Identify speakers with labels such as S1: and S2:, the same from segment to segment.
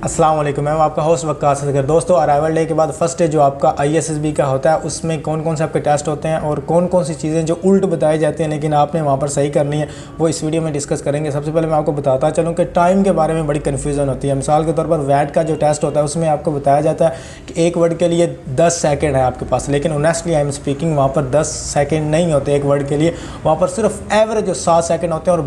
S1: अस्सलाम वालेकुम, मैं आपका होस्ट वक्कास असगर। दोस्तों, अराइवल डे के बाद फर्स्ट डे जो आपका ISSB का होता है उसमें कौन कौन से आपके टेस्ट होते हैं और कौन कौन सी चीज़ें जो उल्ट बताई जाती हैं लेकिन आपने वहाँ पर सही करनी है, वो इस वीडियो में डिस्कस करेंगे। सबसे पहले मैं आपको बताता चलूँ कि टाइम के बारे में बड़ी कन्फ्यूज़न होती है। मिसाल के तौर पर वैट का जो टेस्ट होता है उसमें आपको बताया जाता है कि एक वर्ड के लिए 10 सेकेंड है आपके पास, लेकिन ऑनेस्टली आई एम स्पीकिंग वहाँ पर 10 सेकेंड नहीं होते एक वर्ड के लिए। वहाँ पर सिर्फ एवरेज जो 7 सेकेंड होते हैं और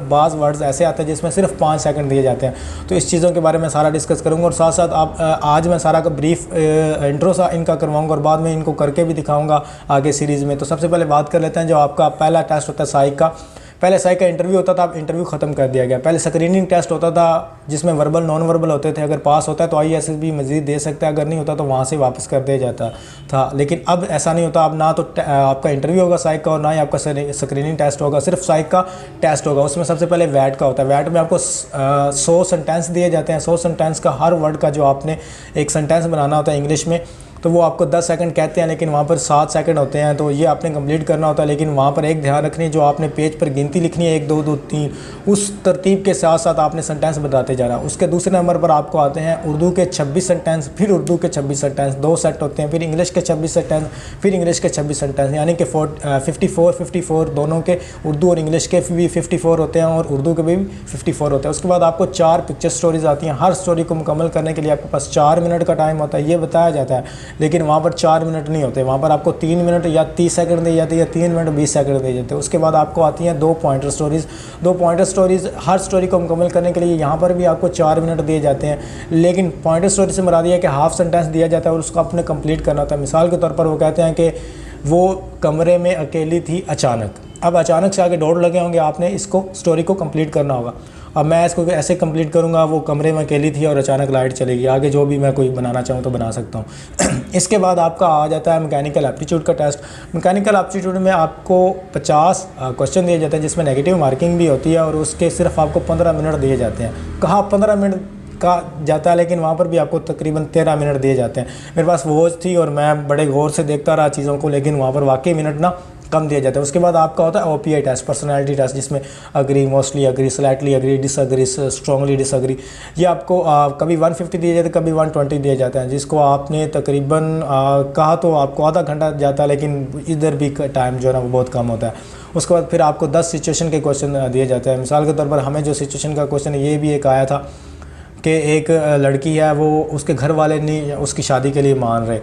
S1: बाज़ वर्ड्स ऐसे आते हैं जिसमें सिर्फ 5 सेकेंड दिए जाते हैं। तो इस चीज़ों के बारे में सारा डिस्कस करूँगा और साथ आप आज मैं सारा का ब्रीफ इंट्रो सा इनका करवाऊंगा और बाद में इनको करके भी दिखाऊंगा आगे सीरीज़ में। तो सबसे पहले बात कर लेते हैं जो आपका पहला टेस्ट होता है साइक का। पहले साइक का इंटरव्यू होता था, अब इंटरव्यू ख़त्म कर दिया गया। पहले स्क्रीनिंग टेस्ट होता था जिसमें वर्बल नॉन वर्बल होते थे। अगर पास होता है तो ISSB मज़ीद दे सकता है, अगर नहीं होता तो वहाँ से वापस कर दिया जाता था। लेकिन अब ऐसा नहीं होता। अब ना तो आपका इंटरव्यू होगा साइक का और ना ही आपका स्क्रीनिंग टेस्ट होगा, सिर्फ साइक का टेस्ट होगा। उसमें सबसे पहले वैट का होता है। वैट में आपको 100 सेंटेंस दिए जाते हैं। 100 सेंटेंस का हर वर्ड का जो आपने एक सेंटेंस बनाना होता है इंग्लिश में, तो वो आपको 10 सेकंड कहते हैं लेकिन वहाँ पर 7 सेकंड होते हैं। तो ये आपने कंप्लीट करना होता है। लेकिन वहाँ पर एक ध्यान रखनी है, जो आपने पेज पर गिनती लिखनी है 1 2 2 3, उस तरतीब के साथ साथ आपने सेंटेंस बताते जाना। उसके दूसरे नंबर पर आपको आते हैं उर्दू के 26 सेंटेंस, फिर उर्दू के 26 सेंटेंस, 2 सेट होते हैं। फिर इंग्लिश के 26 सेंटेंस, फिर इंग्लिश के 26 सेंटेंस, यानी कि 54 दोनों के उर्दू और इंग्लिश के भी 54 होते हैं और उर्दू के भी 54 होते हैं। उसके बाद आपको 4 पिक्चर स्टोरीज आती हैं। हर स्टोरी को मुकम्मल करने के लिए आपके पास 4 मिनट का टाइम होता है, ये बताया जाता है। लेकिन वहाँ पर 4 मिनट नहीं होते, वहाँ पर आपको 3 मिनट या 30 सेकंड दिए जाते हैं या 3 मिनट 20 सेकंड दिए जाते हैं। उसके बाद आपको आती हैं 2 पॉइंटर स्टोरीज़। 2 पॉइंटर स्टोरीज़ हर स्टोरी को मुकम्मल करने के लिए यहाँ पर भी आपको 4 मिनट दिए जाते हैं। लेकिन पॉइंटर स्टोरी से मुराद ये है कि हाफ सेंटेंस दिया जाता है और उसको आपने कंप्लीट करना होता है। मिसाल के तौर पर वो कहते हैं कि वो कमरे में अकेली थी अचानक। अब अचानक से आगे डॉट लगे होंगे, आपने इसको स्टोरी को कंप्लीट करना होगा। अब मैं इसको ऐसे कंप्लीट करूँगा, वो कमरे में अकेली थी और अचानक लाइट चलेगी। आगे जो भी मैं कोई बनाना चाहूँ तो बना सकता हूँ। इसके बाद आपका आ जाता है मैकेनिकल एप्टीट्यूड का टेस्ट। मैकेनिकल एप्टीट्यूड में आपको 50 क्वेश्चन दिए जाते हैं जिसमें नेगेटिव मार्किंग भी होती है और उसके सिर्फ आपको 15 मिनट दिए जाते हैं। कहाँ 15 मिनट का जाता है, लेकिन वहाँ पर भी आपको तकरीबन 13 मिनट दिए जाते हैं। मेरे पास वॉच थी और मैं बड़े गौर से देखता रहा चीज़ों को, लेकिन वहाँ पर वाकई मिनट ना कम दिया जाता है। उसके बाद आपका होता है OPI टेस्ट, पर्सनालिटी टेस्ट, जिसमें agree, mostly agree, slightly agree, disagree, strongly disagree. ये आपको कभी 150 दिए जाते हैं, कभी 120 दिए जाते हैं, जिसको आपने तकरीबन कहा तो आपको आधा घंटा जाता है, लेकिन इधर भी टाइम जो है ना वो बहुत कम होता है। उसके बाद फिर आपको 10 सिचुएशन के क्वेश्चन दिए जाते हैं। मिसाल के तौर पर हमें जो सिचुएशन का क्वेश्चन ये भी एक आया था कि एक लड़की है, वो उसके घर वाले नहीं उसकी शादी के लिए मान रहे,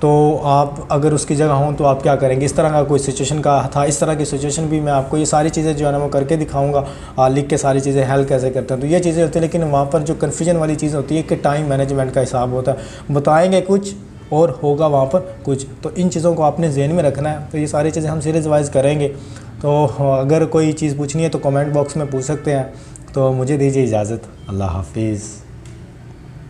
S1: तो आप अगर उसकी जगह हों तो आप क्या करेंगे। इस तरह का कोई सिचुएशन का था। इस तरह की सिचुएशन भी मैं आपको ये सारी चीज़ें जो है ना वो करके दिखाऊंगा, लिख के सारी चीज़ें हल कैसे करते हैं। तो ये चीज़ें होती हैं, लेकिन वहाँ पर जो कन्फ्यूजन वाली चीज़ होती है कि टाइम मैनेजमेंट का हिसाब होता है। बताएंगे कुछ और होगा वहाँ पर कुछ, तो इन चीज़ों को आपने ज़हन में रखना है। तो ये सारी चीज़ें हम सीरीज़ वाइज करेंगे। तो अगर कोई चीज़ पूछनी है तो कमेंट बॉक्स में पूछ सकते हैं। तो मुझे दीजिए इजाज़त। अल्लाह हाफिज़।